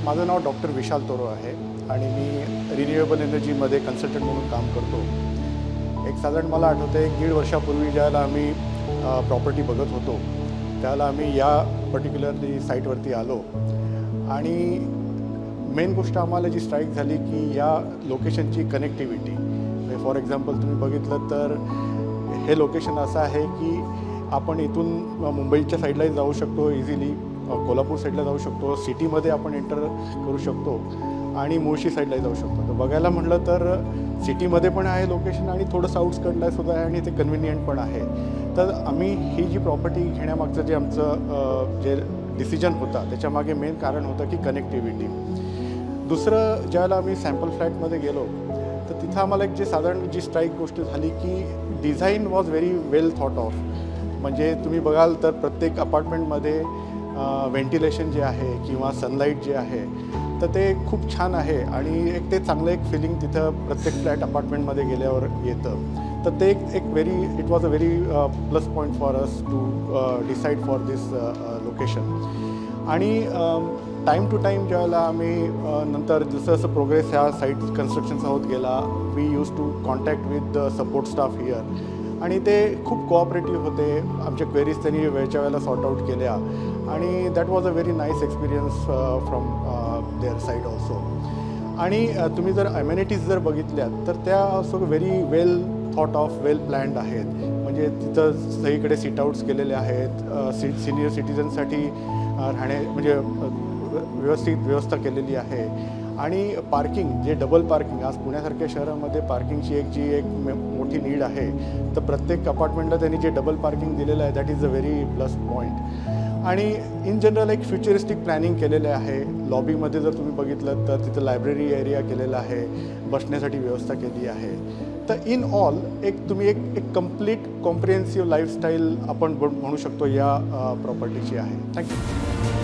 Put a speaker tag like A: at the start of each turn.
A: माझं नाव डॉक्टर विशाल तोरो आहे आणि मी रिन्युएबल एनर्जीमध्ये कन्सल्टंट म्हणून काम करतो. एक साधारण मला आठवतं आहे 1.5 वर्षापूर्वी ज्यावेळेला आम्ही प्रॉपर्टी बघत होतो त्यावेळेला आम्ही या पर्टिक्युलरली साईटवरती आलो आणि मेन गोष्ट आम्हाला जी स्ट्राईक झाली की या लोकेशनची कनेक्टिव्हिटी. फॉर एक्झाम्पल तुम्ही बघितलं तर हे लोकेशन असं आहे की आपण इथून मुंबईच्या साईडलाही जाऊ शकतो इझिली, कोल्हापूर साईडला जाऊ शकतो, सिटीमध्ये आपण एंटर करू शकतो आणि मुळशी साईडलाही जाऊ शकतो. तर बघायला म्हटलं तर सिटीमध्ये पण आहे लोकेशन आणि थोडंसं आउटस्कटला सुद्धा आहे आणि ते कन्व्हिनियंट पण आहे. तर आम्ही ही जी प्रॉपर्टी घेण्यामागचं जे आमचं जे डिसिजन होता त्याच्यामागे मेन कारण होतं की कनेक्टिव्हिटी. दुसरं ज्यावेळेला आम्ही सॅम्पल फ्लॅटमध्ये गेलो तर तिथं आम्हाला एक जे साधारण जी स्ट्राईक गोष्ट झाली की design was very well thought of. म्हणजे तुम्ही बघाल तर प्रत्येक अपार्टमेंटमध्ये व्हेंटिलेशन जे आहे किंवा सनलाईट जे आहे तर ते खूप छान आहे आणि एक ते चांगलं एक फिलिंग तिथं प्रत्येक फ्लॅट अपार्टमेंटमध्ये गेल्यावर येतं. तर ते एक it was a very plus point for us to decide for this location. आणि टाईम टू टाईम ज्यावेळेला आम्ही नंतर जसं जसं प्रोग्रेस ह्या साईट कन्स्ट्रक्शनचा होत गेला we use to contact with the support staff here आणि ते खूप कोऑपरेटिव्ह होते. आमच्या क्वेरीज त्यांनी वेळच्या वेळेला सॉर्ट आऊट केल्या आणि that was a very nice experience from their side also. आणि तुम्ही जर अमेनिटीज जर बघितल्या तर त्या also very well thought of well planned आहेत. म्हणजे तिथं सगळीकडे सीट आउट्स केलेले आहेत, सिनियर सिटिझनसाठी राहणे म्हणजे व्यवस्थित व्यवस्था केलेली आहे. आणि पार्किंग जे डबल पार्किंग आज पुण्यासारख्या शहरामध्ये पार्किंगची एक मोठी नीड आहे. तर प्रत्येक अपार्टमेंटला त्यांनी जे डबल पार्किंग दिलेलं आहे that is a very plus point. आणि इन जनरल एक फ्युचरिस्टिक प्लॅनिंग केलेलं आहे. लॉबीमध्ये जर तुम्ही बघितलं तर तिथं लायब्ररी एरिया केलेला आहे, बसण्यासाठी व्यवस्था केली आहे. तर इन ऑल तुम्ही एक कम्प्लीट कॉम्प्रिहेन्सिव्ह लाईफस्टाईल आपण म्हणू शकतो या प्रॉपर्टीची आहे. थँक्यू.